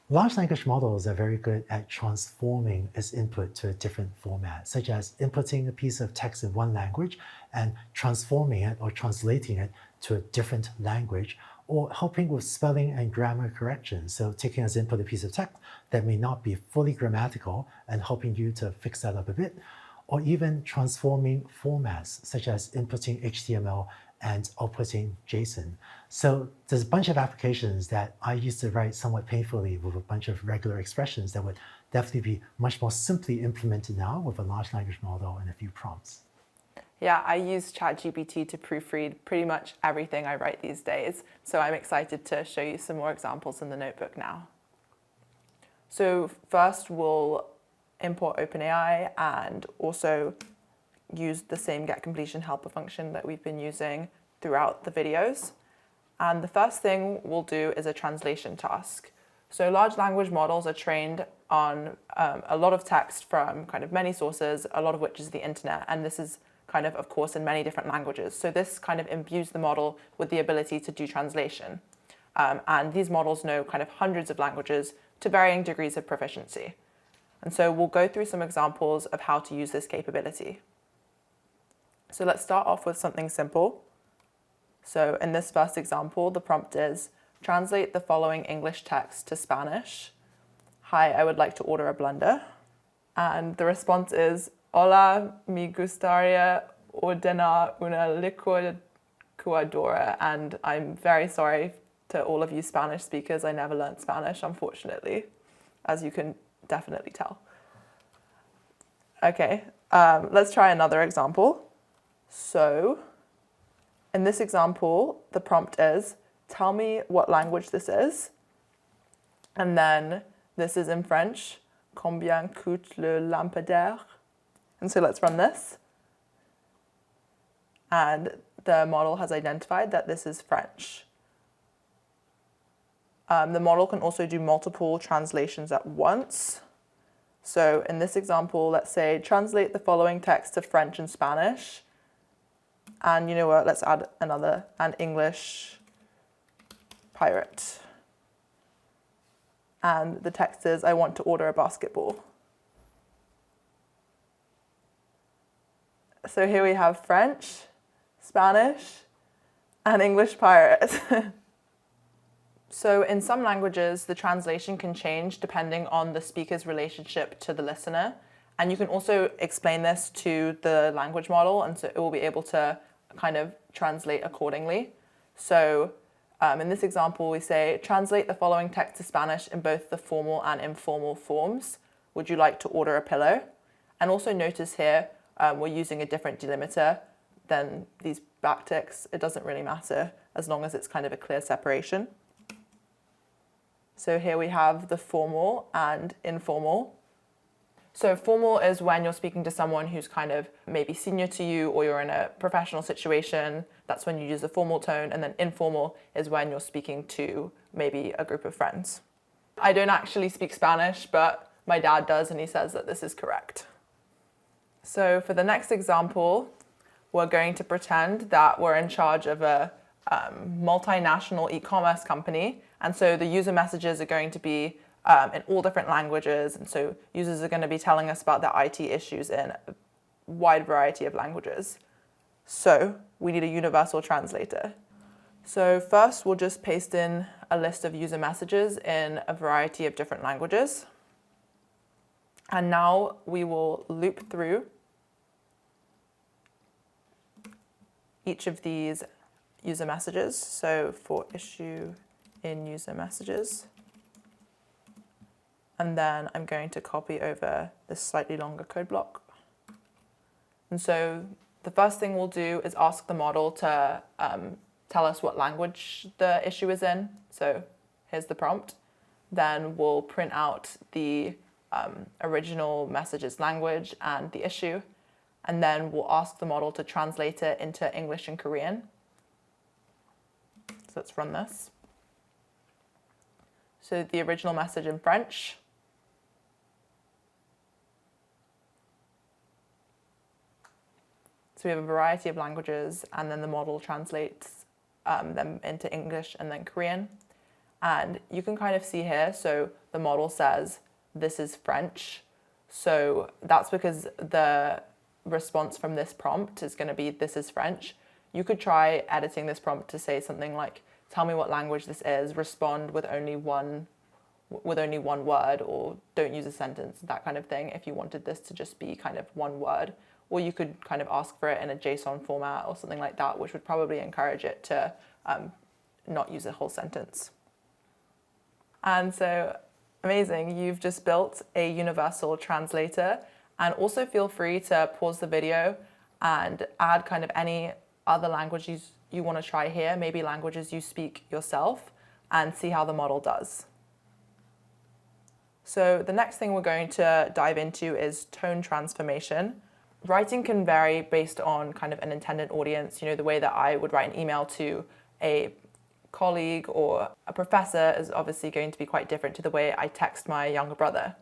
Large language models are very good at transforming its input to a different format, such as inputting a piece of text in one language and transforming it or translating it to a different language, or helping with spelling and grammar correction. So taking as input a piece of text that may not be fully grammatical and helping you to fix that up a bit, or even transforming formats, such as inputting HTML and outputting JSON. So there's a bunch of applications that I used to write somewhat painfully with a bunch of regular expressions that would definitely be much more simply implemented now with a large language model and a few prompts. Yeah, I use ChatGPT to proofread pretty much everything I write these days, so I'm excited to show you some more examples in the notebook now. So first we'll import OpenAI and also use the same getCompletion helper function that we've been using throughout the videos. And the first thing we'll do is a translation task. So large language models are trained on a lot of text from kind of many sources, a lot of which is the internet, and this is kind of course, in many different languages. So this kind of imbues the model with the ability to do translation. And these models know kind of hundreds of languages to varying degrees of proficiency. And so we'll go through some examples of how to use this capability. So let's start off with something simple. So in this first example, the prompt is, translate the following English text to Spanish. Hi, I would like to order a blender. And the response is, hola, me gustaría ordenar una licuadora. And I'm very sorry to all of you Spanish speakers. I never learned Spanish, unfortunately, as you can definitely tell. Okay, let's try another example. So in this example, the prompt is, tell me what language this is. And then this is in French, combien coûte le lampadaire? And so let's run this. And the model has identified that this is French. The model can also do multiple translations at once. So in this example, let's say, translate the following text to French and Spanish. And you know what, let's add another, an English pirate. And the text is, I want to order a basketball. So here we have French, Spanish, and English pirate. So in some languages, the translation can change depending on the speaker's relationship to the listener. And you can also explain this to the language model, and so it will be able to kind of translate accordingly. So in this example, we say, translate the following text to Spanish in both the formal and informal forms. Would you like to order a pillow? And also notice here, we're using a different delimiter than these backticks. It doesn't really matter as long as it's kind of a clear separation. So here we have the formal and informal. So formal is when you're speaking to someone who's kind of maybe senior to you or you're in a professional situation. That's when you use the formal tone. And then informal is when you're speaking to maybe a group of friends. I don't actually speak Spanish, but my dad does, and he says that this is correct. So for the next example, we're going to pretend that we're in charge of a multinational e-commerce company. And so the user messages are going to be in all different languages. And so users are going to be telling us about their IT issues in a wide variety of languages. So we need a universal translator. So first we'll just paste in a list of user messages in a variety of different languages. And now we will loop through each of these user messages. So for issue in user messages. And then I'm going to copy over this slightly longer code block. And so the first thing we'll do is ask the model to tell us what language the issue is in. So here's the prompt. Then we'll print out the original message's language and the issue. And then we'll ask the model to translate it into English and Korean. So let's run this. So the original message in French. So we have a variety of languages, and then the model translates them into English and then Korean. And you can kind of see here, so the model says, this is French. So that's because the response from this prompt is going to be, this is French. You could try editing this prompt to say something like, tell me what language this is, respond with only one word, or don't use a sentence, that kind of thing, if you wanted this to just be kind of one word. Or you could kind of ask for it in a JSON format or something like that, which would probably encourage it to not use a whole sentence. And so, amazing, you've just built a universal translator. And also feel free to pause the video and add kind of any other languages you want to try here, maybe languages you speak yourself, and see how the model does. So the next thing we're going to dive into is tone transformation. Writing can vary based on kind of an intended audience. You know, the way that I would write an email to a colleague or a professor is obviously going to be quite different to the way I text my younger brother.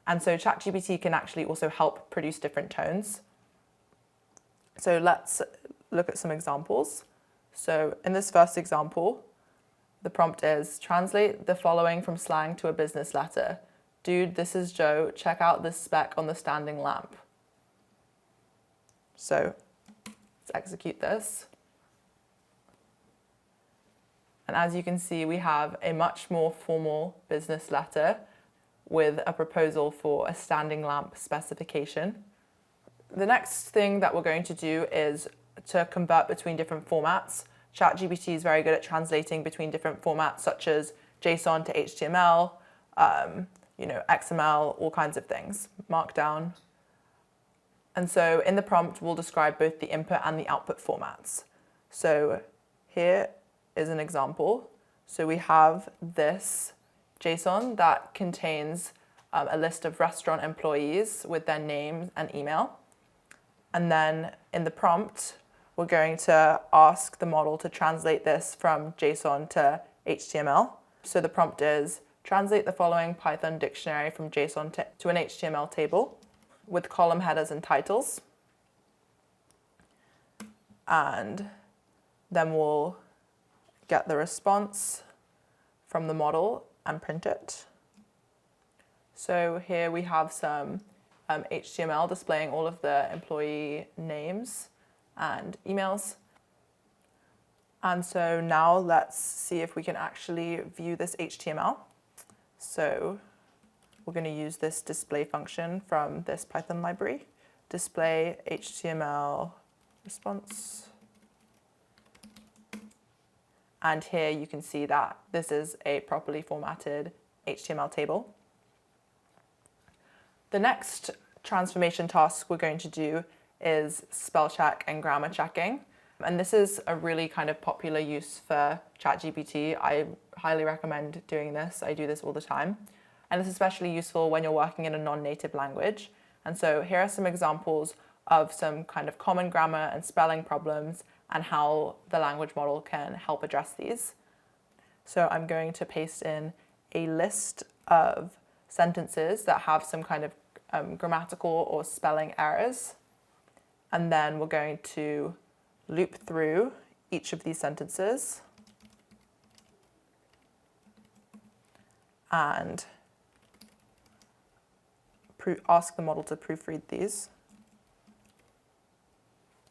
And so ChatGPT can actually also help produce different tones. So let's look at some examples. So in this first example, the prompt is, translate the following from slang to a business letter. Dude, this is Joe. Check out this spec on the standing lamp. So let's execute this. And as you can see, we have a much more formal business letter with a proposal for a standing lamp specification. The next thing that we're going to do is to convert between different formats. ChatGPT is very good at translating between different formats, such as JSON to HTML, XML, all kinds of things, Markdown. And so in the prompt, we'll describe both the input and the output formats. So here is an example. So we have this JSON that contains a list of restaurant employees with their names and email. And then in the prompt, we're going to ask the model to translate this from JSON to HTML. So the prompt is, translate the following Python dictionary from JSON to an HTML table with column headers and titles. And then we'll get the response from the model and print it. So here we have some HTML displaying all of the employee names and emails. And so now let's see if we can actually view this HTML. So we're going to use this display function from this Python library, display HTML response. And here you can see that this is a properly formatted HTML table. The next transformation task we're going to do is spell check and grammar checking. And this is a really kind of popular use for ChatGPT. I highly recommend doing this. I do this all the time. And it's especially useful when you're working in a non-native language. And so here are some examples of some kind of common grammar and spelling problems and how the language model can help address these. So I'm going to paste in a list of sentences that have some kind of grammatical or spelling errors. And then we're going to loop through each of these sentences and ask the model to proofread these.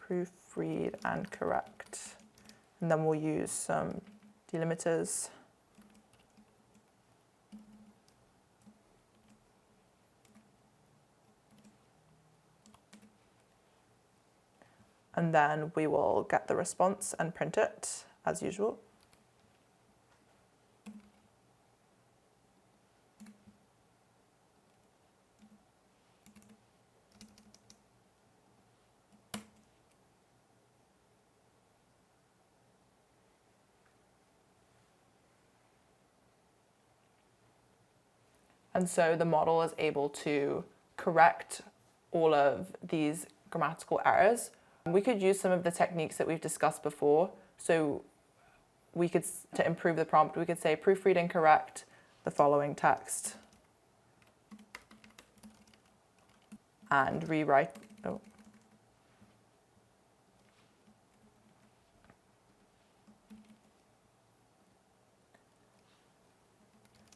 Proofread and correct. And then we'll use some delimiters. And then we will get the response and print it as usual. And so the model is able to correct all of these grammatical errors. We could use some of the techniques that we've discussed before. So we could, to improve the prompt, we could say proofread and correct the following text and rewrite.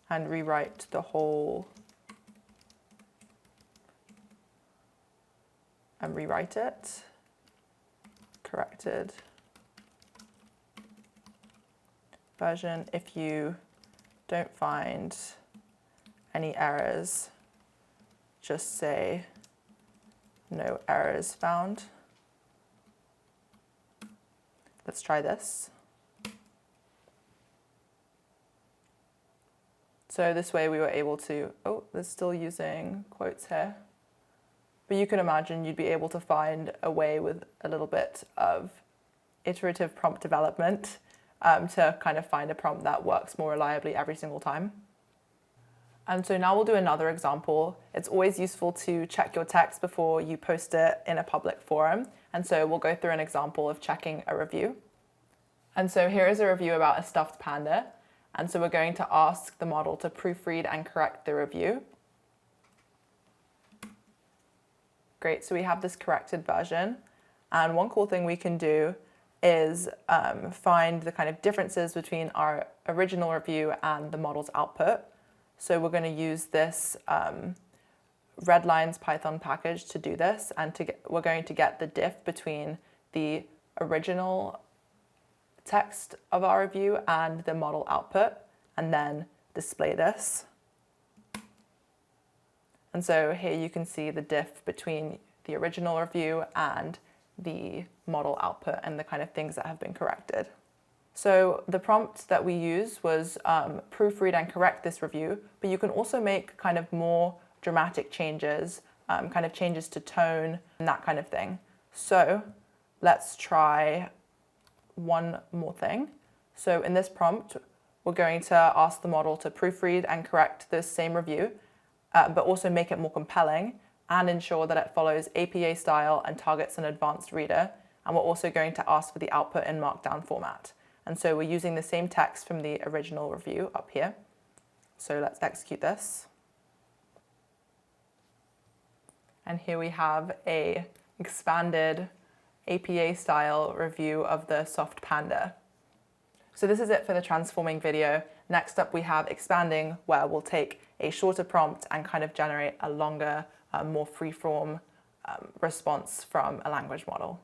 and rewrite the whole and rewrite it, corrected version. If you don't find any errors, just say no errors found. Let's try this. So this way we were able to, oh, they're still using quotes here. But you can imagine you'd be able to find a way with a little bit of iterative prompt development to kind of find a prompt that works more reliably every single time. And so now we'll do another example. It's always useful to check your text before you post it in a public forum. And so we'll go through an example of checking a review. And so here is a review about a stuffed panda. And so we're going to ask the model to proofread and correct the review. Great, so we have this corrected version. And one cool thing we can do is find the kind of differences between our original review and the model's output. So we're going to use this redlines Python package to do this, and we're going to get the diff between the original text of our review and the model output, and then display this. And so here you can see the diff between the original review and the model output and the kind of things that have been corrected. So the prompt that we used was proofread and correct this review, but you can also make kind of more dramatic changes, kind of changes to tone and that kind of thing. So let's try one more thing. So in this prompt, we're going to ask the model to proofread and correct this same review, but also make it more compelling and ensure that it follows APA style and targets an advanced reader. And we're also going to ask for the output in Markdown format. And so we're using the same text from the original review up here. So let's execute this. And here we have a expanded APA style review of the soft panda. So this is it for the transforming video. Next up we have expanding, where we'll take a shorter prompt and kind of generate a longer, more free-form response from a language model.